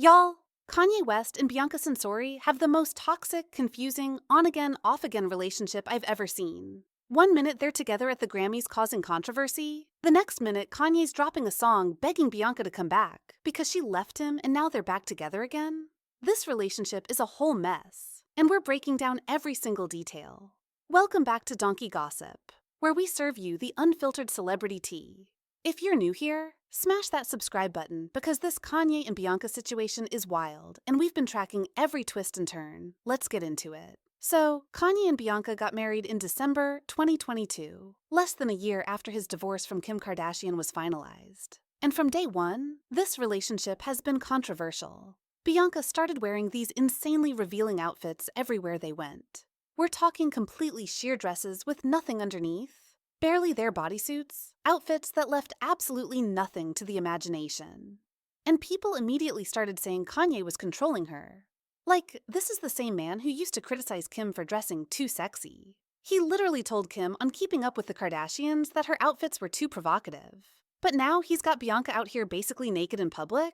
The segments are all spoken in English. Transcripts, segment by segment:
Y'all, Kanye West and Bianca Censori have the most toxic, confusing, on-again-off-again relationship I've ever seen. One minute they're together at the Grammys causing controversy, the next minute Kanye's dropping a song begging Bianca to come back because she left him and now they're back together again. This relationship is a whole mess, and we're breaking down every single detail. Welcome back to Donkey Gossip, where we serve you the unfiltered celebrity tea. If you're new here, smash that subscribe button because this Kanye and Bianca situation is wild and we've been tracking every twist and turn. Let's get into it. So, Kanye and Bianca got married in December 2022, less than a year after his divorce from Kim Kardashian was finalized. And from day one, this relationship has been controversial. Bianca started wearing these insanely revealing outfits everywhere they went. We're talking completely sheer dresses with nothing underneath, barely there bodysuits, outfits that left absolutely nothing to the imagination. And people immediately started saying Kanye was controlling her. Like, this is the same man who used to criticize Kim for dressing too sexy. He literally told Kim on Keeping Up with the Kardashians that her outfits were too provocative. But now he's got Bianca out here basically naked in public?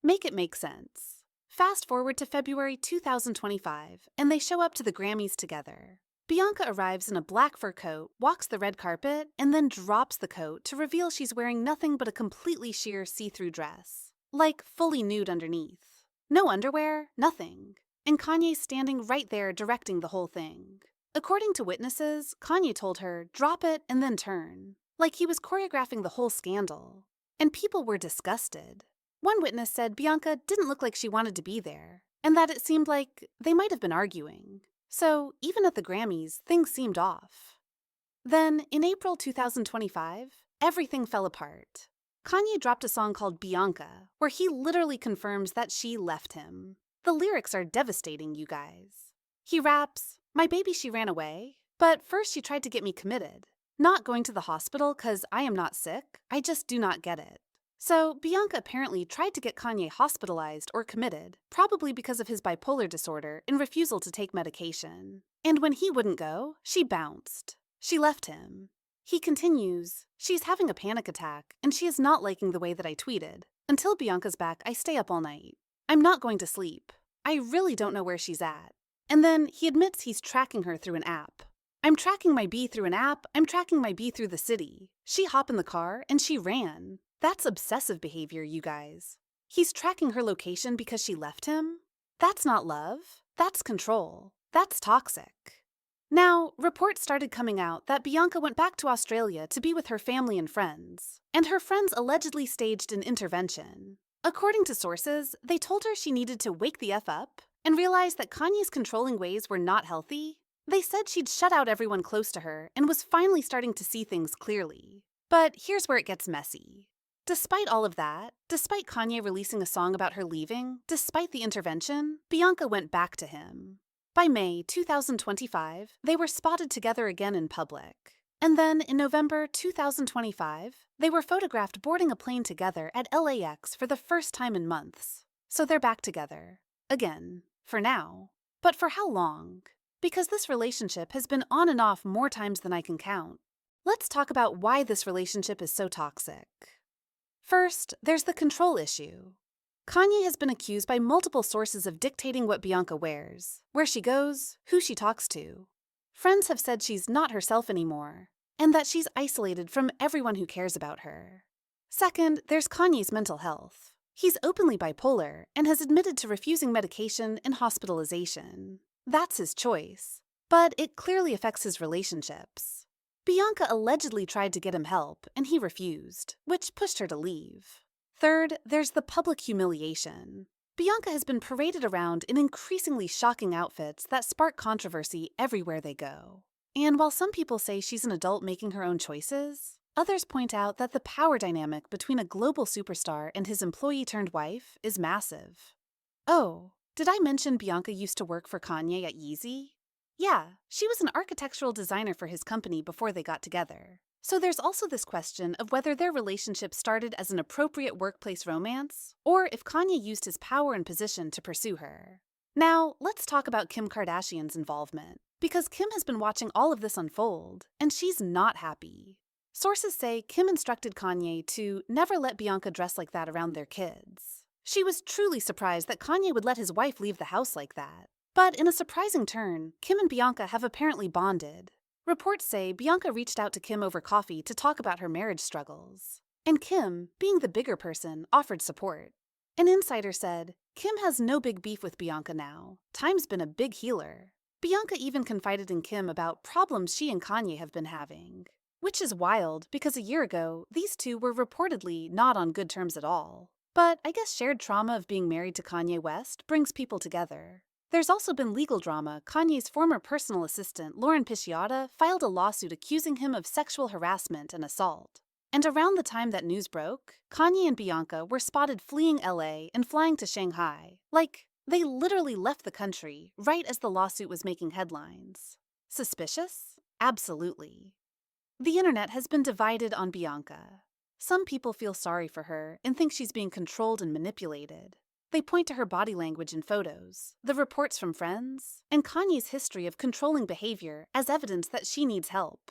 Make it make sense. Fast forward to February 2025, and they show up to the Grammys together. Bianca arrives in a black fur coat, walks the red carpet, and then drops the coat to reveal she's wearing nothing but a completely sheer see-through dress. Like, fully nude underneath. No underwear, nothing. And Kanye's standing right there directing the whole thing. According to witnesses, Kanye told her, drop it and then turn. Like he was choreographing the whole scandal. And people were disgusted. One witness said Bianca didn't look like she wanted to be there, and that it seemed like they might have been arguing. So, even at the Grammys, things seemed off. Then, in April 2025, everything fell apart. Kanye dropped a song called Bianca, where he literally confirms that she left him. The lyrics are devastating, you guys. He raps, "My baby, she ran away, but first she tried to get me committed. Not going to the hospital 'cause I am not sick, I just do not get it." So, Bianca apparently tried to get Kanye hospitalized or committed, probably because of his bipolar disorder and refusal to take medication. And when he wouldn't go, she bounced. She left him. He continues, "She's having a panic attack, and she is not liking the way that I tweeted. Until Bianca's back, I stay up all night. I'm not going to sleep. I really don't know where she's at." And then he admits he's tracking her through an app. "I'm tracking my bee through an app, I'm tracking my bee through the city. She hopped in the car, and she ran." That's obsessive behavior, you guys. He's tracking her location because she left him? That's not love. That's control. That's toxic. Now, reports started coming out that Bianca went back to Australia to be with her family and friends, and her friends allegedly staged an intervention. According to sources, they told her she needed to wake the F up and realize that Kanye's controlling ways were not healthy. They said she'd shut out everyone close to her and was finally starting to see things clearly. But here's where it gets messy. Despite all of that, despite Kanye releasing a song about her leaving, despite the intervention, Bianca went back to him. By May 2025, they were spotted together again in public. And then, in November 2025, they were photographed boarding a plane together at LAX for the first time in months. So they're back together. Again. For now. But for how long? Because this relationship has been on and off more times than I can count. Let's talk about why this relationship is so toxic. First, there's the control issue. Kanye has been accused by multiple sources of dictating what Bianca wears, where she goes, who she talks to. Friends have said she's not herself anymore, and that she's isolated from everyone who cares about her. Second, there's Kanye's mental health. He's openly bipolar and has admitted to refusing medication and hospitalization. That's his choice, but it clearly affects his relationships. Bianca allegedly tried to get him help, and he refused, which pushed her to leave. Third, there's the public humiliation. Bianca has been paraded around in increasingly shocking outfits that spark controversy everywhere they go. And while some people say she's an adult making her own choices, others point out that the power dynamic between a global superstar and his employee-turned-wife is massive. Oh, did I mention Bianca used to work for Kanye at Yeezy? Yeah, she was an architectural designer for his company before they got together. So there's also this question of whether their relationship started as an appropriate workplace romance, or if Kanye used his power and position to pursue her. Now, let's talk about Kim Kardashian's involvement, because Kim has been watching all of this unfold, and she's not happy. Sources say Kim instructed Kanye to never let Bianca dress like that around their kids. She was truly surprised that Kanye would let his wife leave the house like that. But in a surprising turn, Kim and Bianca have apparently bonded. Reports say Bianca reached out to Kim over coffee to talk about her marriage struggles. And Kim, being the bigger person, offered support. An insider said, Kim has no big beef with Bianca now. Time's been a big healer. Bianca even confided in Kim about problems she and Kanye have been having. Which is wild, because a year ago, these two were reportedly not on good terms at all. But I guess shared trauma of being married to Kanye West brings people together. There's also been legal drama. Kanye's former personal assistant, Lauren Pisciata, filed a lawsuit accusing him of sexual harassment and assault. And around the time that news broke, Kanye and Bianca were spotted fleeing LA and flying to Shanghai. Like, they literally left the country right as the lawsuit was making headlines. Suspicious? Absolutely. The internet has been divided on Bianca. Some people feel sorry for her and think she's being controlled and manipulated. They point to her body language in photos, the reports from friends, and Kanye's history of controlling behavior as evidence that she needs help.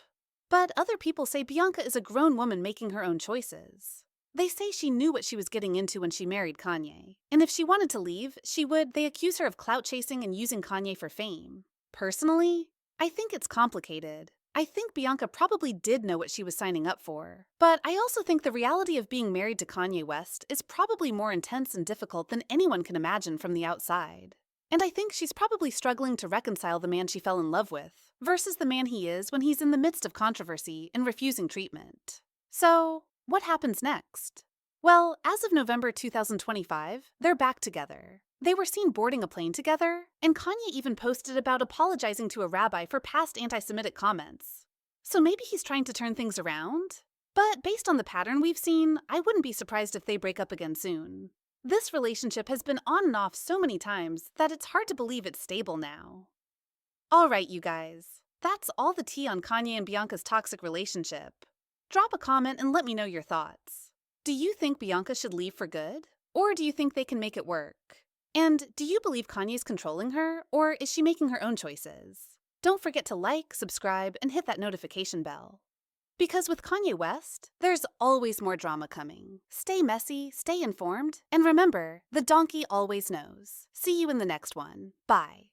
But other people say Bianca is a grown woman making her own choices. They say she knew what she was getting into when she married Kanye, and if she wanted to leave, she would. They accuse her of clout chasing and using Kanye for fame. Personally, I think it's complicated. I think Bianca probably did know what she was signing up for. But I also think the reality of being married to Kanye West is probably more intense and difficult than anyone can imagine from the outside. And I think she's probably struggling to reconcile the man she fell in love with versus the man he is when he's in the midst of controversy and refusing treatment. So, what happens next? Well, as of November 2025, they're back together. They were seen boarding a plane together, and Kanye even posted about apologizing to a rabbi for past anti-Semitic comments. So maybe he's trying to turn things around? But based on the pattern we've seen, I wouldn't be surprised if they break up again soon. This relationship has been on and off so many times that it's hard to believe it's stable now. Alright, you guys. That's all the tea on Kanye and Bianca's toxic relationship. Drop a comment and let me know your thoughts. Do you think Bianca should leave for good? Or do you think they can make it work? And do you believe Kanye's controlling her, or is she making her own choices? Don't forget to like, subscribe, and hit that notification bell. Because with Kanye West, there's always more drama coming. Stay messy, stay informed, and remember, the donkey always knows. See you in the next one. Bye.